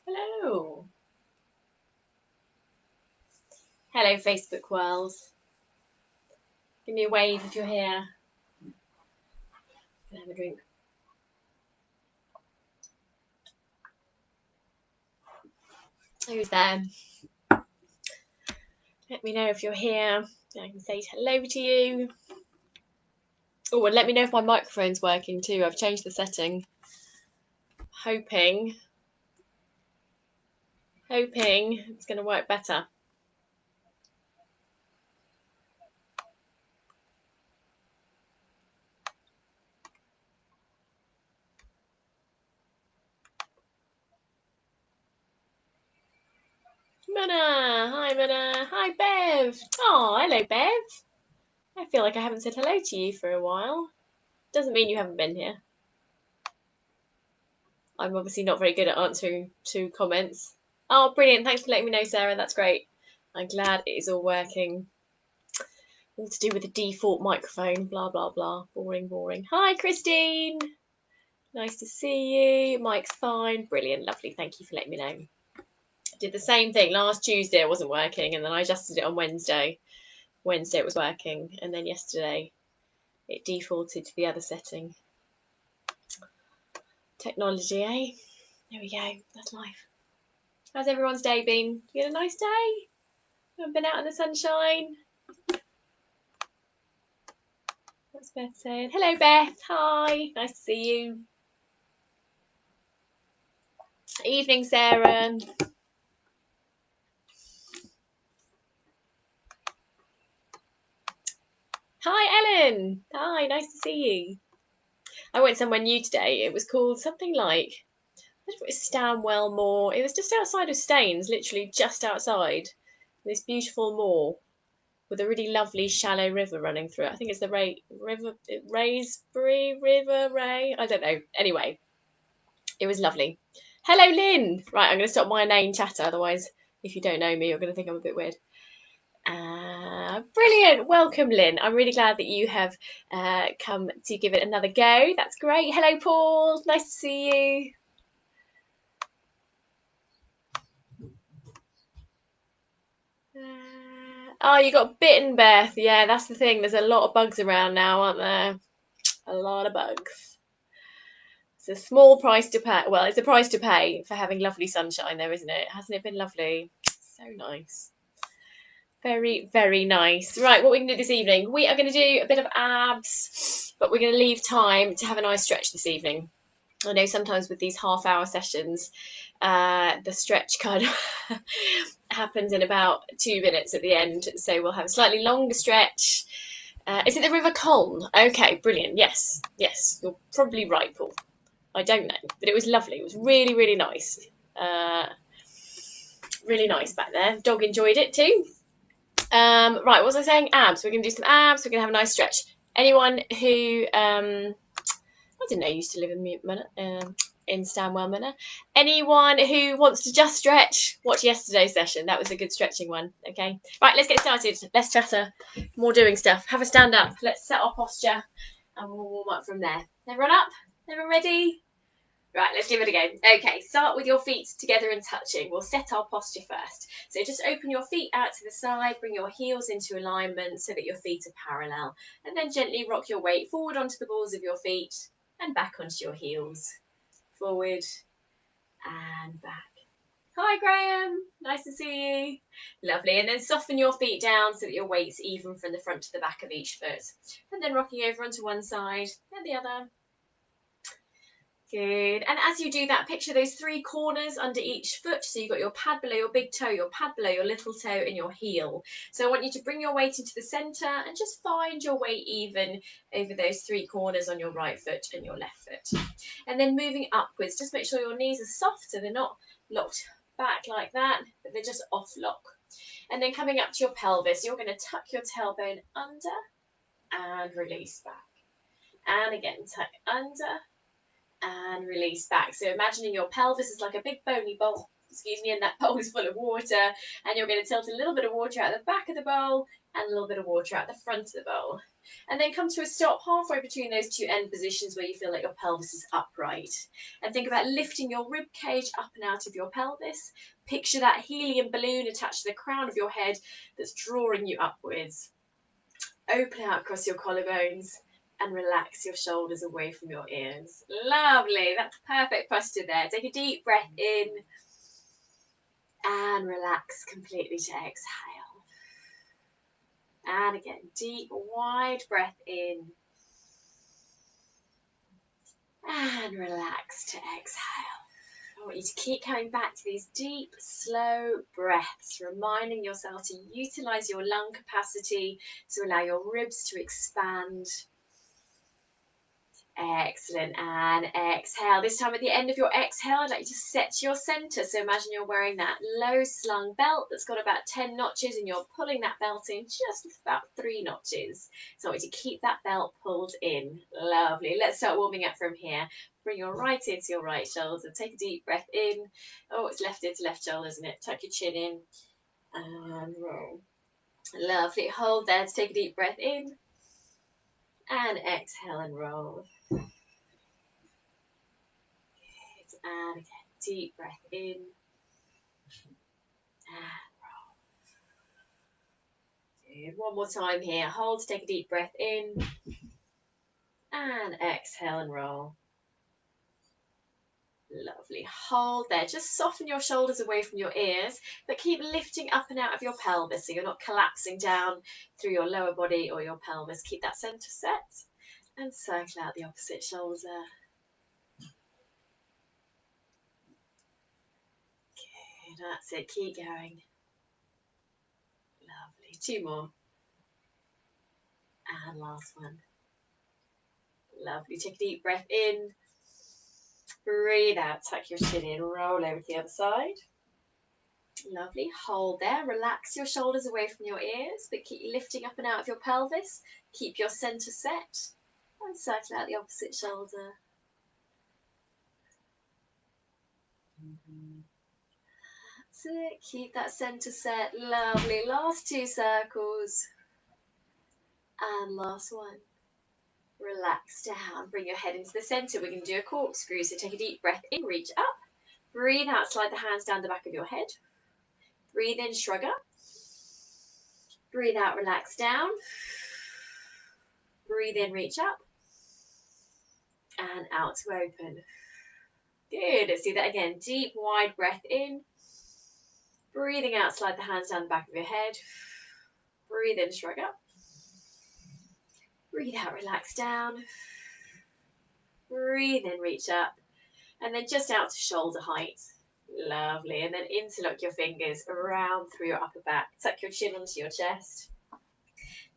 Hello. Hello, Facebook world. Give me a wave if you're here. Can I have a drink? Who's there? Let me know if you're here. I can say hello to you. Oh, and let me know if my microphone's working too. I've changed the setting. Hoping it's going to work better. Minna! Hi, Minna! Hi, Bev! Oh, hello, Bev! I feel like I haven't said hello to you for a while. Doesn't mean you haven't been here. I'm obviously not very good at answering to comments. Oh, brilliant. Thanks for letting me know, Sarah. That's great. I'm glad it is all working. All to do with the default microphone. Blah, blah, blah. Boring, boring. Hi, Christine. Nice to see you. Mic's fine. Brilliant. Lovely. Thank you for letting me know. I did the same thing. Last Tuesday it wasn't working, and then I adjusted it on Wednesday. Wednesday it was working, and then yesterday it defaulted to the other setting. Technology, eh? There we go. That's life. How's everyone's day been? You had a nice day? Haven't been out in the sunshine? What's Beth saying? Hello, Beth. Hi. Nice to see you. Evening, Sarah. Hi, Ellen. Hi. Nice to see you. I went somewhere new today. It was called something like, I don't know if it was Stanwell Moor. It was just outside of Staines, literally just outside. This beautiful moor with a really lovely shallow river running through it. I think it's the Raisbury River, Ray. I don't know. Anyway, it was lovely. Hello, Lynn. Right, I'm going to stop my inane chatter. Otherwise, if you don't know me, you're going to think I'm a bit weird. Brilliant. Welcome, Lynn. I'm really glad that you have come to give it another go. That's great. Hello, Paul. Nice to see you. Oh, you got bitten, Beth. Yeah, that's the thing. There's a lot of bugs around now, aren't there? A lot of bugs. It's a small price to pay. Well, it's a price to pay for having lovely sunshine, though, isn't it? Hasn't it been lovely? So nice. Very, very nice. Right, what we're going to do this evening, we are going to do a bit of abs, but we're going to leave time to have a nice stretch this evening. I know sometimes with these half-hour sessions, the stretch kind of happens in about 2 minutes at the end, so we'll have a slightly longer stretch. Is it the River Colne? Okay, brilliant. Yes, you're probably right, Paul. I don't know, but it was lovely. It was really, really nice. Really nice back there. The dog enjoyed it too. Right, what was I saying? Abs. We're going to do some abs. We're going to have a nice stretch. Anyone who I didn't know used to live in Stanwell Manor. Anyone who wants to just stretch, watch yesterday's session. That was a good stretching one. Okay. Right, let's get started. Less chatter, more doing stuff. Have a stand up. Let's set our posture and we'll warm up from there. Everyone up? Everyone ready? Right, let's give it a go. Okay, start with your feet together and touching. We'll set our posture first. So just open your feet out to the side, bring your heels into alignment so that your feet are parallel, and then gently rock your weight forward onto the balls of your feet and back onto your heels. Forward and back. Hi, Graham. Nice to see you. Lovely. And then soften your feet down so that your weight's even from the front to the back of each foot. And then rocking over onto one side and the other. Good. And as you do that, picture those three corners under each foot. So you've got your pad below your big toe, your pad below your little toe, and your heel. So I want you to bring your weight into the centre and just find your weight even over those three corners on your right foot and your left foot. And then moving upwards, just make sure your knees are soft so they're not locked back like that, but they're just off lock. And then coming up to your pelvis, you're going to tuck your tailbone under and release back. And again, tuck under and release back. So imagining your pelvis is like a big bony bowl excuse me, and that bowl is full of water, and you're going to tilt a little bit of water out the back of the bowl and a little bit of water out the front of the bowl. And then come to a stop halfway between those two end positions where you feel like your pelvis is upright. And think about lifting your rib cage up and out of your pelvis. Picture that helium balloon attached to the crown of your head that's drawing you upwards. Open out across your collarbones and relax your shoulders away from your ears. Lovely, that's perfect posture there. Take a deep breath in and relax completely to exhale. And again, deep, wide breath in and relax to exhale. I want you to keep coming back to these deep, slow breaths, reminding yourself to utilize your lung capacity to allow your ribs to expand. Excellent, and exhale. This time at the end of your exhale, I'd like you to set your center. So imagine you're wearing that low slung belt that's got about 10 notches and you're pulling that belt in just about 3 notches. So I want you to keep that belt pulled in. Lovely. Let's start warming up from here. Bring your right into your right shoulder. Take a deep breath in. Oh, it's left into left shoulder, isn't it? Tuck your chin in and roll. Lovely. Hold there to take a deep breath in. And exhale and roll. And again, deep breath in and roll. Good. One more time here. Hold to take a deep breath in and exhale and roll. Lovely. Hold there. Just soften your shoulders away from your ears, but keep lifting up and out of your pelvis so you're not collapsing down through your lower body or your pelvis. Keep that center set and circle out the opposite shoulder. Good. That's it. Keep going. Lovely. 2 more. And last one. Lovely. Take a deep breath in. Breathe out. Tuck your chin in. Roll over to the other side. Lovely. Hold there. Relax your shoulders away from your ears, but keep lifting up and out of your pelvis. Keep your center set. And circle out the opposite shoulder. That's it. Keep that center set. Lovely. Last 2 circles. And last one. Relax down. Bring your head into the center. We're going to do a corkscrew. So take a deep breath in. Reach up. Breathe out. Slide the hands down the back of your head. Breathe in. Shrug up. Breathe out. Relax down. Breathe in. Reach up. And out to open. Good. Let's do that again. Deep, wide breath in. Breathing out. Slide the hands down the back of your head. Breathe in. Shrug up. Breathe out. Relax down. Breathe in. Reach up. And then just out to shoulder height. Lovely. And then interlock your fingers around through your upper back. Tuck your chin onto your chest.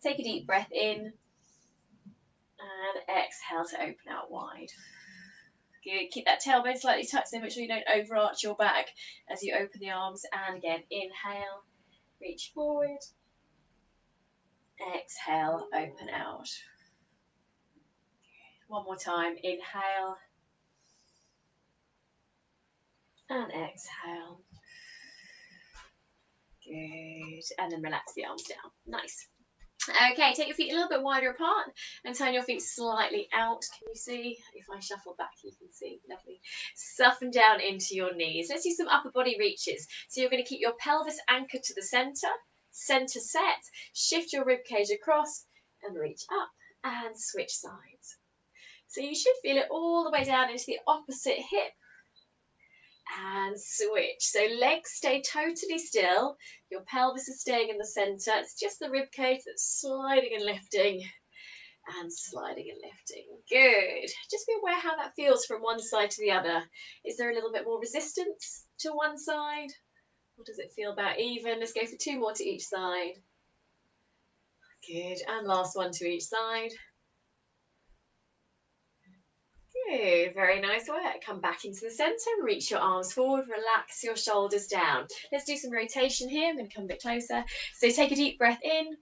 Take a deep breath in. And exhale to open out wide. Good. Keep that tailbone slightly tucked so make sure you don't overarch your back as you open the arms. And again, inhale, reach forward. Exhale, open out. One more time. Inhale. And exhale. Good. And then relax the arms down. Nice. Okay, take your feet a little bit wider apart and turn your feet slightly out. Can you see? If I shuffle back, you can see. Lovely. Soften down into your knees. Let's do some upper body reaches. So you're going to keep your pelvis anchored to the center set. Shift your rib cage across and reach up and switch sides. So you should feel it all the way down into the opposite hip. And switch. So legs stay totally still. Your pelvis is staying in the center. It's just the rib cage that's sliding and lifting. And sliding and lifting. Good. Just be aware how that feels from one side to the other. Is there a little bit more resistance to one side? Or does it feel about even? Let's go for 2 more to each side. Good. And last one to each side. Good, very nice work. Come back into the center, reach your arms forward, relax your shoulders down. Let's do some rotation here. I'm going to come a bit closer. So take a deep breath in,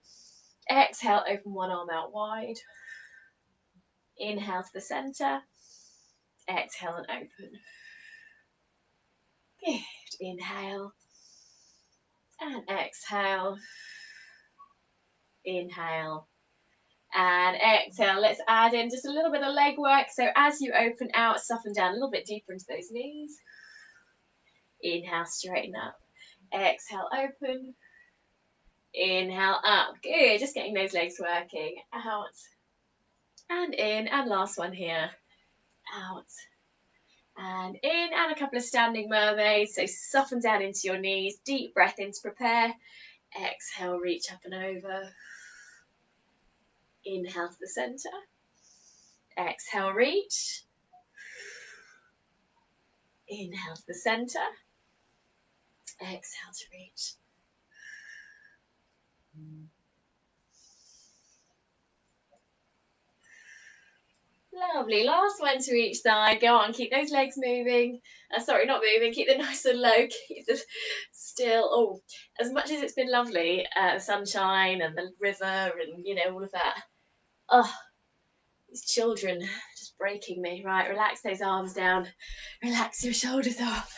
exhale, open one arm out wide. Inhale to the center, exhale and open. Good. Inhale. And exhale. Inhale. And exhale. Let's add in just a little bit of leg work. So as you open out, soften down a little bit deeper into those knees. Inhale, straighten up. Exhale, open. Inhale, up. Good. Just getting those legs working. Out. And in. And last one here. Out. And in. And a couple of standing mermaids. So soften down into your knees. Deep breath in to prepare. Exhale, reach up and over. Inhale to the center. Exhale, reach. Inhale to the center. Exhale to reach. Lovely. Last one to each side. Go on, keep those legs moving. Sorry, not moving. Keep them nice and low. Keep them still. Oh, as much as it's been lovely, the sunshine and the river and, you know, all of that. Oh, these children just breaking me. Right, relax those arms down. Relax your shoulders off.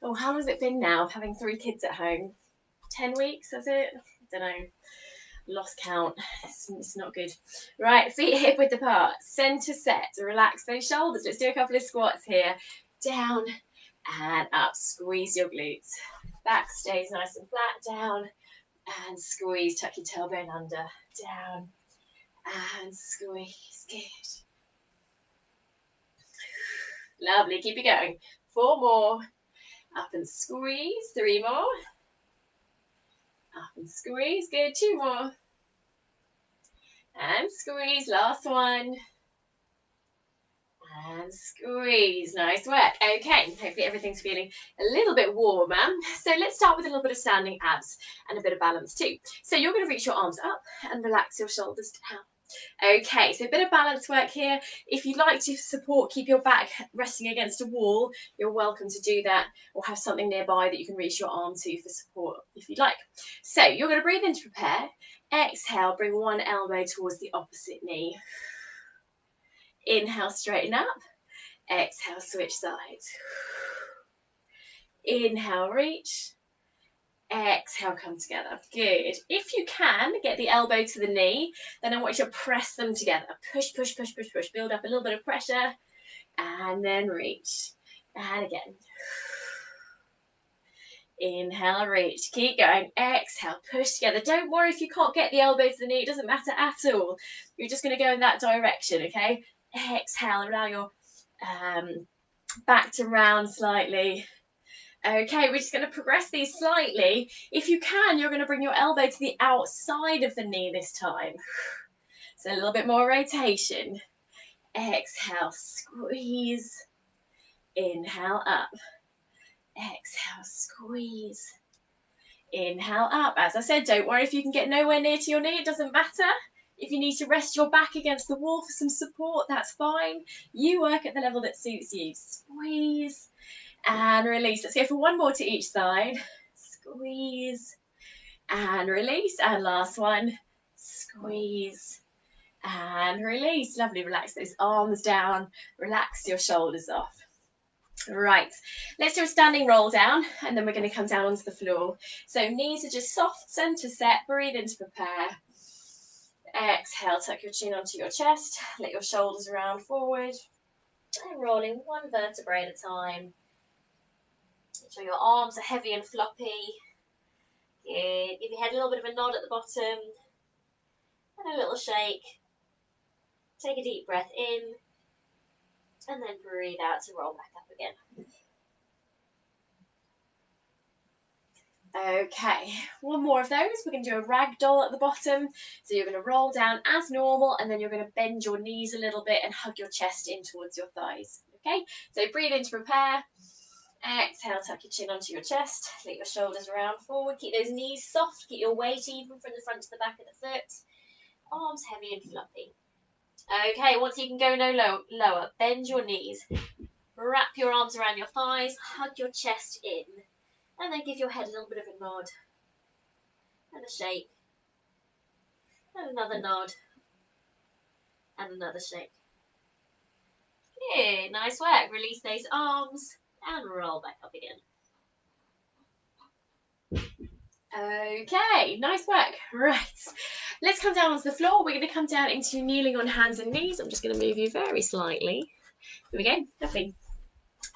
Oh, how long has it been now of having 3 kids at home? 10 weeks, has it? I don't know. Lost count. It's not good. Right, feet hip width apart. Center set. Relax those shoulders. Let's do a couple of squats here. Down and up. Squeeze your glutes. Back stays nice and flat. Down and squeeze. Tuck your tailbone under. Down and squeeze. Good. Lovely. Keep it going. 4 more. Up and squeeze. 3 more. Up and squeeze. Good. 2 more. And squeeze. Last one. And squeeze. Nice work. Okay, hopefully everything's feeling a little bit warmer. So let's start with a little bit of standing abs and a bit of balance too. So you're going to reach your arms up and relax your shoulders down. Okay, so a bit of balance work here. If you'd like to support, keep your back resting against a wall, you're welcome to do that, or have something nearby that you can reach your arm to for support if you'd like. So you're going to breathe in to prepare. Exhale, bring one elbow towards the opposite knee. Inhale, straighten up. Exhale, switch sides. Inhale, reach. Exhale, come together. Good. If you can, get the elbow to the knee, then I want you to press them together. Push, push, push, push, push. Build up a little bit of pressure. And then reach. And again. Inhale, reach. Keep going. Exhale, push together. Don't worry if you can't get the elbow to the knee. It doesn't matter at all. You're just going to go in that direction, okay? Exhale, allow your back to round slightly. Okay, we're just going to progress these slightly. If you can, you're going to bring your elbow to the outside of the knee this time. So a little bit more rotation. Exhale, squeeze. Inhale, up. Exhale, squeeze. Inhale, up. As I said, don't worry if you can get nowhere near to your knee. It doesn't matter. If you need to rest your back against the wall for some support, that's fine. You work at the level that suits you. Squeeze. And release. Let's go for 1 more to each side. Squeeze. And release. And last one. Squeeze. And release. Lovely. Relax those arms down. Relax your shoulders off. Right. Let's do a standing roll down. And then we're going to come down onto the floor. So knees are just soft, center set. Breathe in to prepare. Exhale. Tuck your chin onto your chest. Let your shoulders round forward. And rolling 1 vertebrae at a time. Make sure your arms are heavy and floppy. Good. Give your head a little bit of a nod at the bottom. And a little shake. Take a deep breath in. And then breathe out to roll back up again. Okay, 1 more of those. We're going to do a ragdoll at the bottom. So you're going to roll down as normal, and then you're going to bend your knees a little bit and hug your chest in towards your thighs. Okay, so breathe in to prepare. Exhale, tuck your chin onto your chest. Let your shoulders round forward. Keep those knees soft. Keep your weight even from the front to the back of the foot. Arms heavy and fluffy. Okay, once you can go no lower, bend your knees. Wrap your arms around your thighs. Hug your chest in. And then give your head a little bit of a nod. And a shake. And another nod. And another shake. Good, nice work. Release those arms. And roll back up again. Okay, nice work. Right, let's come down onto the floor. We're going to come down into kneeling on hands and knees. I'm just going to move you very slightly. Here we go, lovely.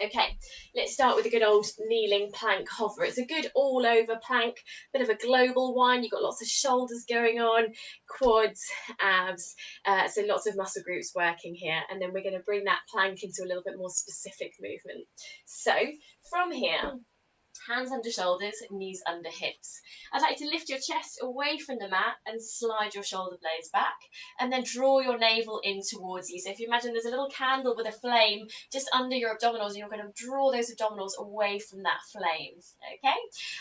Okay, let's start with a good old kneeling plank hover. It's a good all over plank, bit of a global one. You've got lots of shoulders going on, quads, abs, so lots of muscle groups working here. And then we're going to bring that plank into a little bit more specific movement. So from here, hands under shoulders, knees under hips. I'd like to lift your chest away from the mat and slide your shoulder blades back, and then draw your navel in towards you. So if you imagine there's a little candle with a flame just under your abdominals, and you're going to draw those abdominals away from that flame. Okay?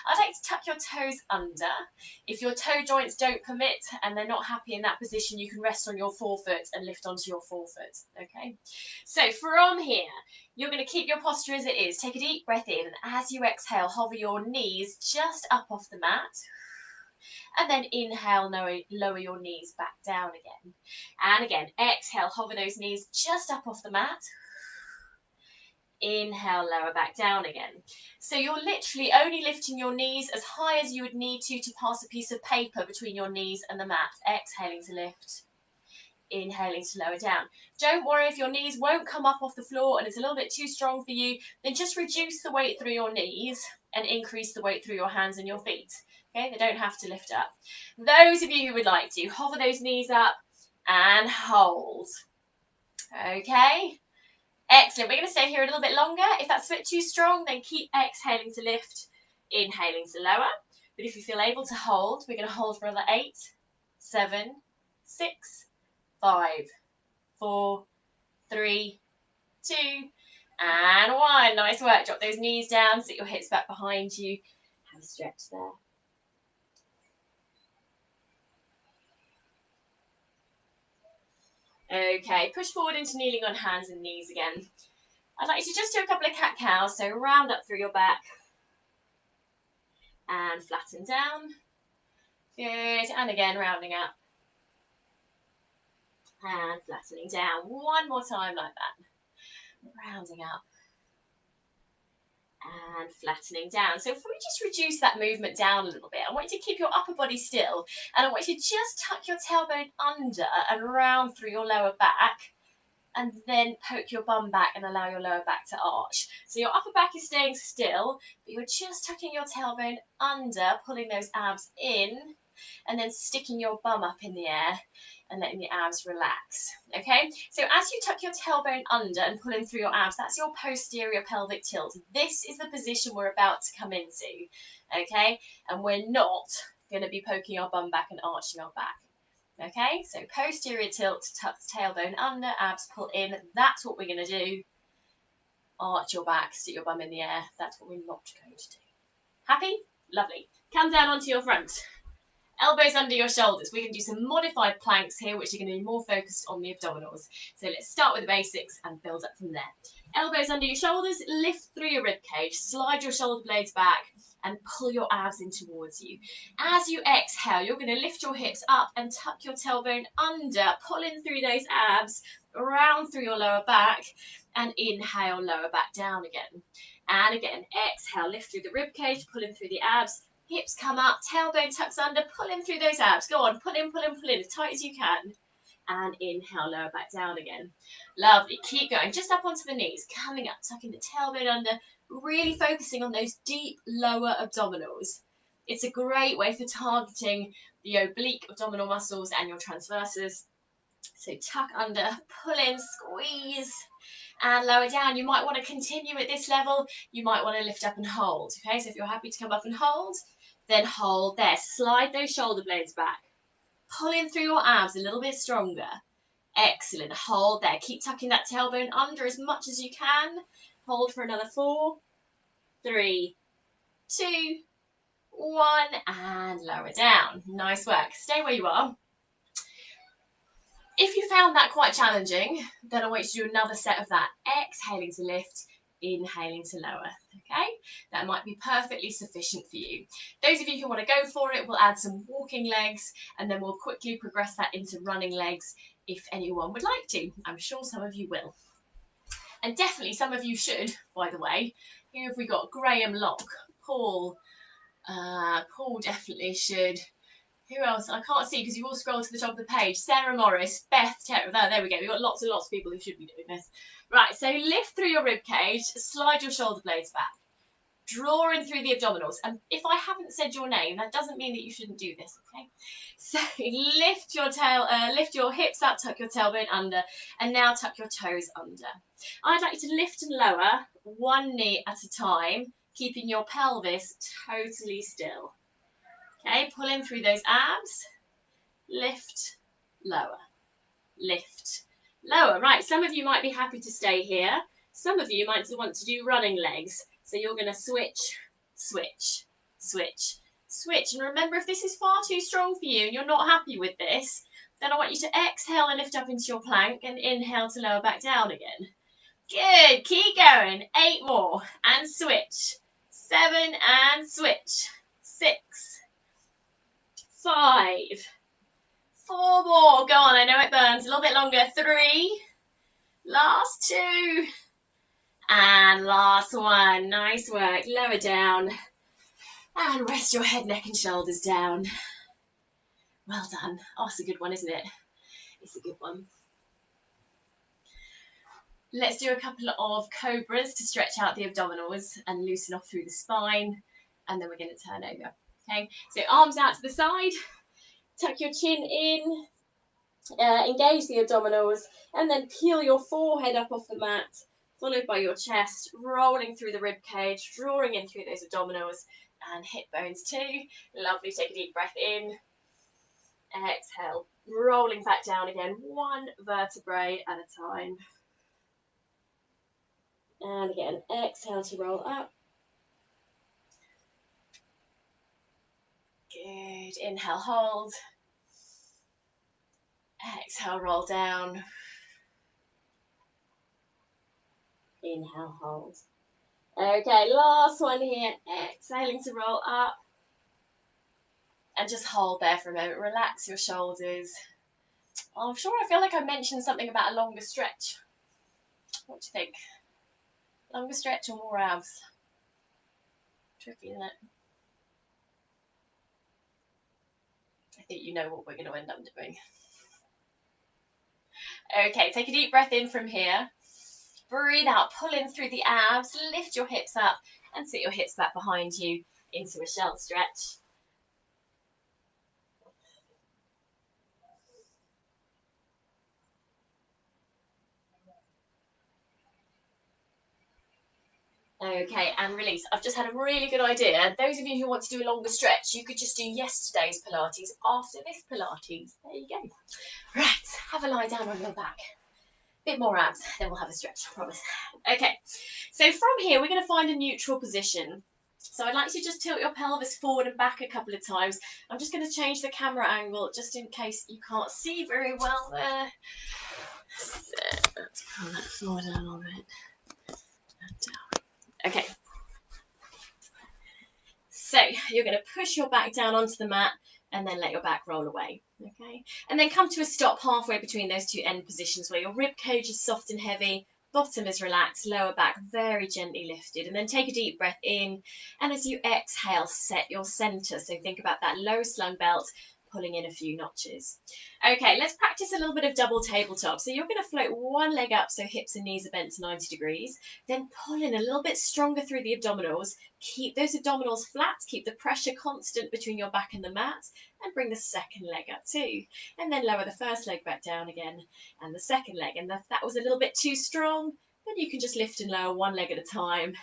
I'd like to tuck your toes under. If your toe joints don't permit and they're not happy in that position, you can rest on your forefoot and lift onto your forefoot. Okay? So from here, you're going to keep your posture as it is. Take a deep breath in, and as you exhale, hover your knees just up off the mat. And then inhale, lower your knees back down again. And again, exhale, hover those knees just up off the mat. Inhale, lower back down again. So you're literally only lifting your knees as high as you would need to pass a piece of paper between your knees and the mat. Exhaling to lift. Inhaling to lower down. Don't worry if your knees won't come up off the floor and it's a little bit too strong for you, then just reduce the weight through your knees and increase the weight through your hands and your feet. Okay, they don't have to lift up. Those of you who would like to, hover those knees up and hold. Okay, excellent. We're going to stay here a little bit longer. If that's a bit too strong, then keep exhaling to lift, inhaling to lower. But if you feel able to hold, we're going to hold for another 8, 7, 6, 5, 4, 3, 2, and 1. Nice work. Drop those knees down, sit your hips back behind you. Have a stretch there. Okay, push forward into kneeling on hands and knees again. I'd like you to just do a couple of cat-cows, so round up through your back and flatten down. Good, and again rounding up and flattening down. One more time like that. Rounding up and flattening down. So if we just reduce that movement down a little bit, I want you to keep your upper body still, and I want you to just tuck your tailbone under and round through your lower back, and then poke your bum back and allow your lower back to arch. So your upper back is staying still, but you're just tucking your tailbone under, pulling those abs in, and then sticking your bum up in the air and letting the abs relax. Okay, so as you tuck your tailbone under and pull in through your abs, that's your posterior pelvic tilt. This is the position we're about to come into. Okay, and we're not going to be poking our bum back and arching our back. Okay, so posterior tilt, tuck the tailbone under, abs pull in. That's what we're going to do. Arch your back, stick your bum in the air. That's what we're not going to do. Happy? Lovely. Come down onto your front. Elbows under your shoulders. We're going to do some modified planks here, which are going to be more focused on the abdominals. So let's start with the basics and build up from there. Elbows under your shoulders, lift through your rib cage, slide your shoulder blades back and pull your abs in towards you. As you exhale, you're going to lift your hips up and tuck your tailbone under, pull in through those abs, round through your lower back, and inhale, lower back down again. And again, exhale, lift through the rib cage, pull in through the abs, hips come up, tailbone tucks under, pull in through those abs. Go on, pull in, pull in, pull in, as tight as you can. And inhale, lower back down again. Lovely, keep going, just up onto the knees, coming up, tucking the tailbone under, really focusing on those deep lower abdominals. It's a great way for targeting the oblique abdominal muscles and your transverses. So tuck under, pull in, squeeze, and lower down. You might want to continue at this level. You might want to lift up and hold. Okay, so if you're happy to come up and hold, then hold there. Slide those shoulder blades back. Pull in through your abs a little bit stronger. Excellent. Hold there. Keep tucking that tailbone under as much as you can. Hold for another 4, 3, 2, 1, and lower down. Nice work. Stay where you are. If you found that quite challenging, then I want you to do another set of that. Exhaling to lift, inhaling to lower. Okay, that might be perfectly sufficient for you. Those of you who want to go for it, we'll add some walking legs, and then we'll quickly progress that into running legs if anyone would like to. I'm sure some of you will. And definitely some of you should, by the way. Here have we got Graham Locke, Paul, Paul definitely should. Who else? I can't see because you all scroll to the top of the page. Sarah Morris, Beth, there we go. We've got lots and lots of people who should be doing this. Right, so lift through your rib cage, slide your shoulder blades back, draw in through the abdominals. And if I haven't said your name, that doesn't mean that you shouldn't do this, okay? So lift your hips up, tuck your tailbone under, and now tuck your toes under. I'd like you to lift and lower one knee at a time, keeping your pelvis totally still. Okay, pull in through those abs, lift, lower, lift, lower. Right, some of you might be happy to stay here. Some of you might want to do running legs. So you're going to switch, switch, switch, switch. And remember, if this is far too strong for you and you're not happy with this, then I want you to exhale and lift up into your plank and inhale to lower back down again. Good, keep going. 8 more and switch. 7 and switch. 6, 5, 4 more. Go on, I know it burns. A little bit longer. 3. Last 2. And last 1. Nice work. Lower down. And rest your head, neck and shoulders down. Well done. Oh, it's a good one, isn't it? It's a good one. Let's do a couple of cobras to stretch out the abdominals and loosen off through the spine. And then we're going to turn over. Okay, so arms out to the side. Tuck your chin in. Engage the abdominals. And then peel your forehead up off the mat. Followed by your chest, rolling through the rib cage, drawing in through those abdominals and hip bones too. Lovely. Take a deep breath in. Exhale. Rolling back down again, one vertebrae at a time. And again, exhale to roll up. Good. Inhale, hold. Exhale, roll down. Inhale, hold. Okay, last one here. Exhaling to roll up. And just hold there for a moment. Relax your shoulders. I'm sure I feel like I mentioned something about a longer stretch. What do you think? Longer stretch or more abs? Tricky, isn't it? I think you know what we're going to end up doing. Okay, take a deep breath in from here. Breathe out, pull in through the abs, lift your hips up and sit your hips back behind you into a shell stretch. Okay, and release. I've just had a really good idea. Those of you who want to do a longer stretch, you could just do yesterday's Pilates after this Pilates. There you go. Right, have a lie down on your back. Bit more abs, then we'll have a stretch, I promise. Okay, so from here, we're going to find a neutral position. So I'd like you to just tilt your pelvis forward and back a couple of times. I'm just going to change the camera angle just in case you can't see very well there. So let's pull that forward a little bit. And down. Okay. So you're going to push your back down onto the mat and then let your back roll away. Okay. And then come to a stop halfway between those two end positions where your rib cage is soft and heavy, bottom is relaxed, lower back very gently lifted. And then take a deep breath in. And as you exhale, set your center. So think about that low slung belt, pulling in a few notches. Okay, let's practice a little bit of double tabletop. So you're going to float one leg up so hips and knees are bent to 90 degrees. Then pull in a little bit stronger through the abdominals. Keep those abdominals flat. Keep the pressure constant between your back and the mat. And bring the second leg up too. And then lower the first leg back down again. And the second leg. And if that was a little bit too strong, then you can just lift and lower one leg at a time.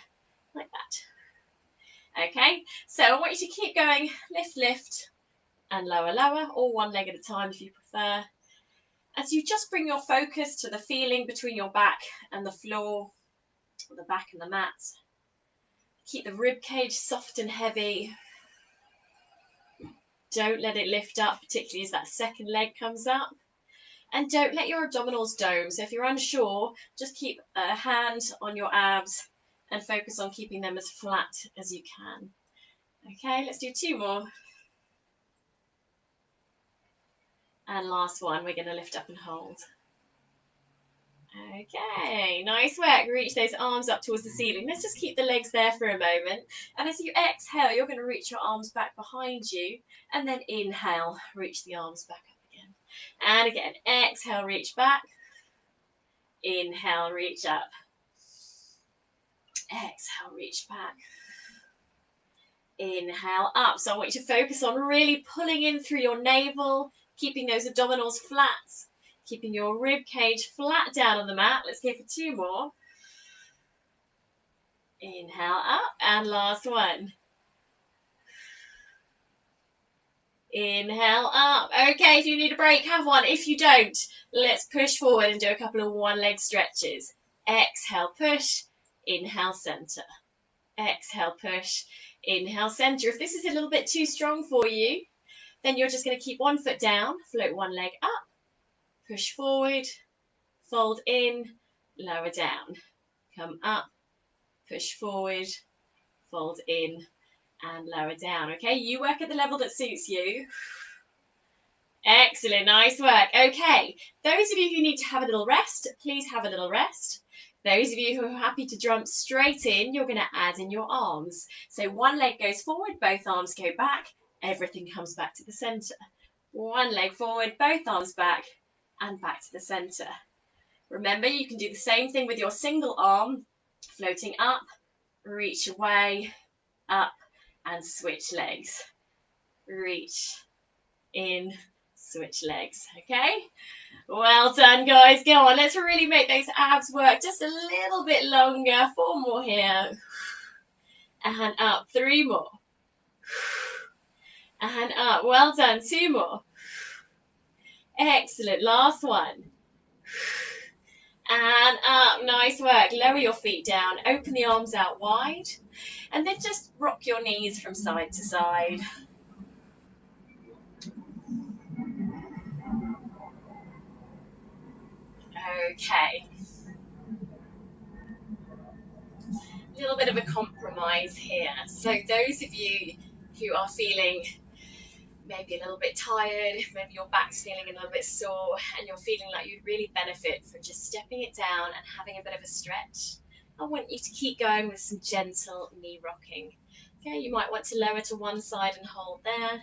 Like that. Okay, so I want you to keep going. Lift, lift. And lower, lower, or one leg at a time if you prefer. As you just bring your focus to the feeling between your back and the floor, or the back and the mat. Keep the rib cage soft and heavy. Don't let it lift up, particularly as that second leg comes up. And don't let your abdominals dome. So if you're unsure, just keep a hand on your abs and focus on keeping them as flat as you can. Okay, let's do 2 more. And last one, we're going to lift up and hold. Okay, nice work. Reach those arms up towards the ceiling. Let's just keep the legs there for a moment. And as you exhale, you're going to reach your arms back behind you. And then inhale, reach the arms back up again. And again, exhale, reach back. Inhale, reach up. Exhale, reach back. Inhale, up. So I want you to focus on really pulling in through your navel, keeping those abdominals flat. Keeping your rib cage flat down on the mat. Let's go for 2 more. Inhale up, and last one. Inhale up. Okay, if you need a break, have one. If you don't, let's push forward and do a couple of one-leg stretches. Exhale, push. Inhale, center. Exhale, push. Inhale, center. If this is a little bit too strong for you, then you're just going to keep one foot down, float one leg up, push forward, fold in, lower down, come up, push forward, fold in, and lower down. Okay, you work at the level that suits you. Excellent, nice work. Okay, those of you who need to have a little rest, please have a little rest. Those of you who are happy to jump straight in, you're going to add in your arms. So one leg goes forward, both arms go back, everything comes back to the center. One leg forward, both arms back, and back to the center. Remember, you can do the same thing with your single arm, floating up, reach away, up, and switch legs. Reach, in, switch legs, okay? Well done, guys. Go on, let's really make those abs work just a little bit longer. 4 more here. And up, 3 more. And up, well done, 2 more. Excellent, last one. And up, nice work. Lower your feet down, open the arms out wide, and then just rock your knees from side to side. Okay. A little bit of a compromise here. So those of you who are feeling maybe a little bit tired, maybe your back's feeling a little bit sore, and you're feeling like you'd really benefit from just stepping it down and having a bit of a stretch, I want you to keep going with some gentle knee rocking. Okay, you might want to lower to one side and hold there,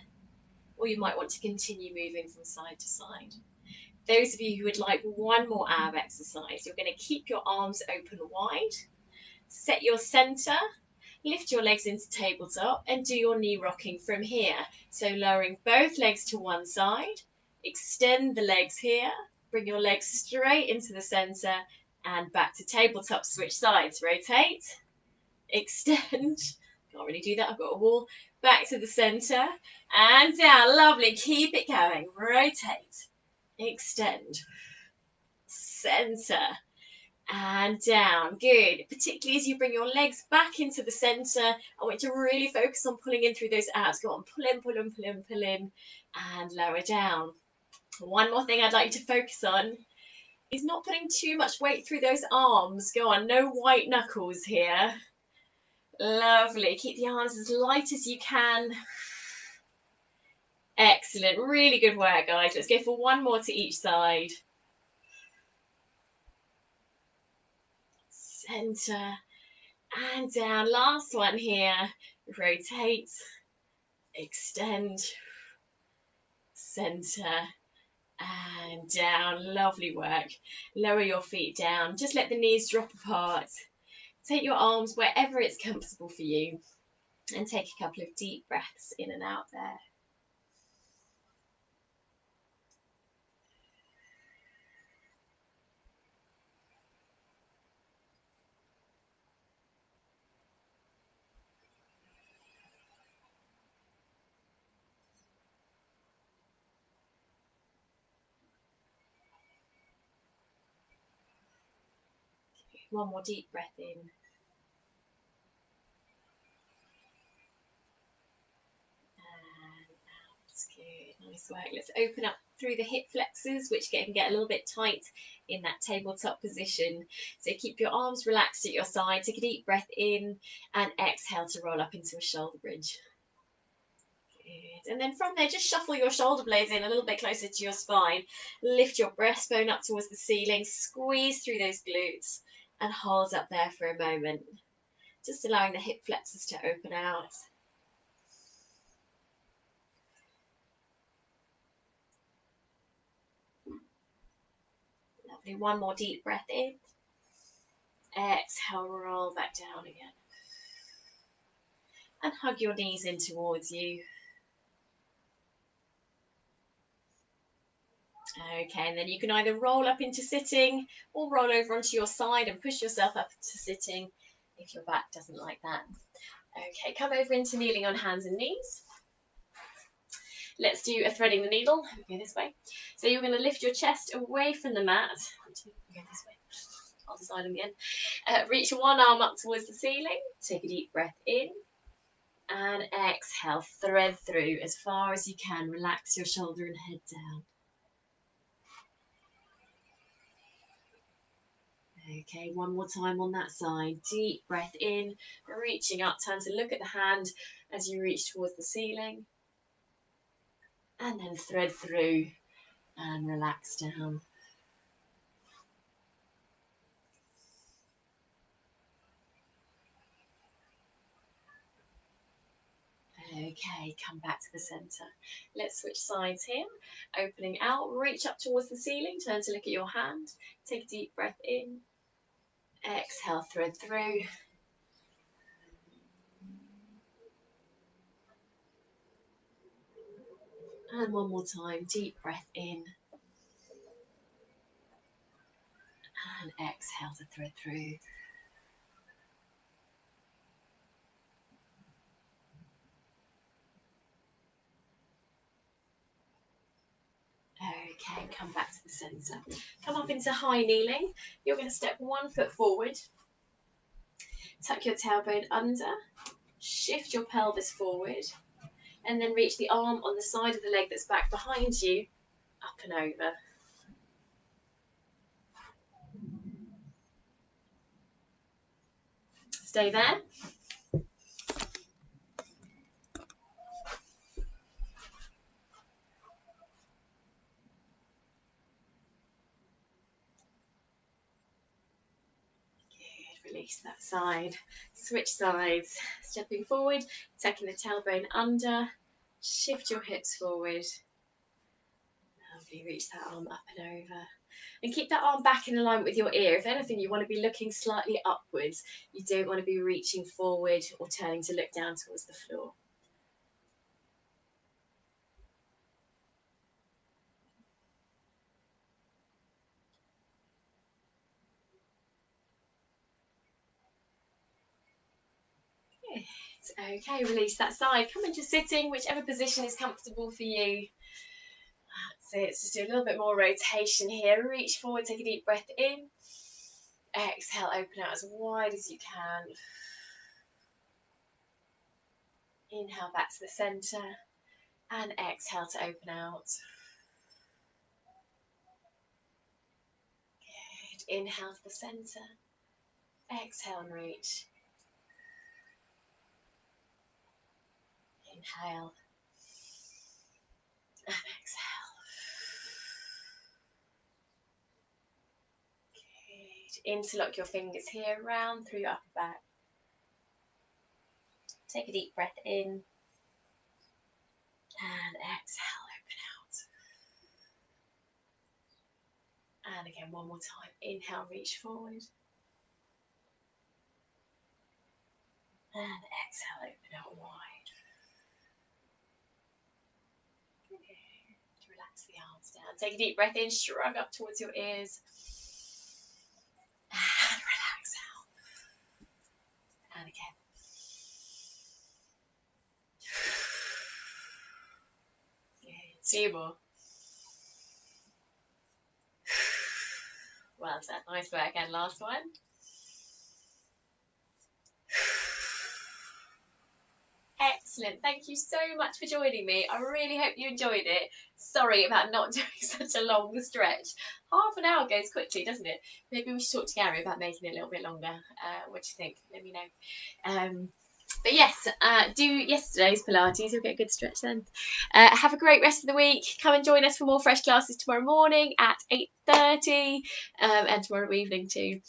or you might want to continue moving from side to side. Those of you who would like one more ab exercise, you're going to keep your arms open wide, set your center, lift your legs into tabletop, and do your knee rocking from here. So lowering both legs to one side, extend the legs here, bring your legs straight into the center, and back to tabletop. Switch sides, rotate, extend. Can't really do that, I've got a wall. Back to the center, and down. Lovely, keep it going. Rotate, extend, center, and down. Good. Particularly as you bring your legs back into the center, I want you to really focus on pulling in through those abs. Go on, pull in, pull in, pull in, pull in, and lower down. One more thing I'd like you to focus on is not putting too much weight through those arms. Go on, no white knuckles here. Lovely. Keep the arms as light as you can. Excellent. Really good work, guys. Let's go for one more to each side. Center and down. Last one here. Rotate, extend, center, and down. Lovely work. Lower your feet down. Just let the knees drop apart. Take your arms wherever it's comfortable for you, and take a couple of deep breaths in and out there. One more deep breath in. And out. Good. Nice work. Let's open up through the hip flexors, which can get a little bit tight in that tabletop position. So keep your arms relaxed at your side. Take a deep breath in and exhale to roll up into a shoulder bridge. Good. And then from there, just shuffle your shoulder blades in a little bit closer to your spine. Lift your breastbone up towards the ceiling. Squeeze through those glutes and hold up there for a moment. Just allowing the hip flexors to open out. Lovely. One more deep breath in. Exhale, roll back down again. And hug your knees in towards you. Okay, and then you can either roll up into sitting or roll over onto your side and push yourself up to sitting if your back doesn't like that. Okay, come over into kneeling on hands and knees. Let's do a threading the needle. Go this way. So you're going to lift your chest away from the mat. Go this way. I'll decide on the end. Reach one arm up towards the ceiling. Take a deep breath in. And exhale, thread through as far as you can. Relax your shoulder and head down. Okay, one more time on that side. Deep breath in, reaching up. Turn to look at the hand as you reach towards the ceiling. And then thread through and relax down. Okay, come back to the centre. Let's switch sides here. Opening out, reach up towards the ceiling. Turn to look at your hand. Take a deep breath in. Exhale, thread through. And one more time, deep breath in. And exhale to thread through. Okay, come back to the centre. Come up into high kneeling. You're going to step 1 foot forward. Tuck your tailbone under. Shift your pelvis forward. And then reach the arm on the side of the leg that's back behind you, up and over. Stay there. Release that side, switch sides, stepping forward, tucking the tailbone under, shift your hips forward, lovely, reach that arm up and over, and keep that arm back in alignment with your ear. If anything, you want to be looking slightly upwards, you don't want to be reaching forward or turning to look down towards the floor. Okay, release that side. Come into sitting, whichever position is comfortable for you. So let's just do a little bit more rotation here. Reach forward, take a deep breath in. Exhale, open out as wide as you can. Inhale back to the centre. And exhale to open out. Good. Inhale to the centre. Exhale and reach. Inhale. And exhale. Good. Interlock your fingers here, round through your upper back. Take a deep breath in. And exhale, open out. And again, one more time. Inhale, reach forward. And exhale, open out wide. Good. Relax the arms down. Take a deep breath in, shrug up towards your ears. And relax out. And again. Good. 2 more. Well done. Nice work. And last one. Excellent. Thank you so much for joining me. I really hope you enjoyed it. Sorry about not doing such a long stretch. Half an hour goes quickly, doesn't it? Maybe we should talk to Gary about making it a little bit longer. What do you think? Let me know. But yes, do yesterday's Pilates. You'll get a good stretch then. Have a great rest of the week. Come and join us for more fresh classes tomorrow morning at 8:30, and tomorrow evening too.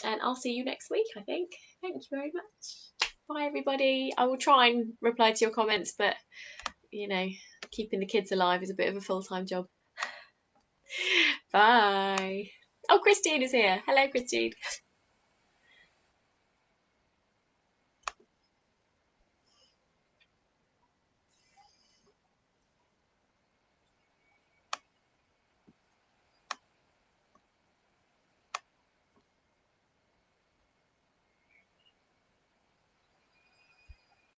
And I'll see you next week, I think. Thank you very much. Bye, everybody. I will try and reply to your comments, but, you know, keeping the kids alive is a bit of a full-time job. Bye. Oh, Christine is here. Hello, Christine.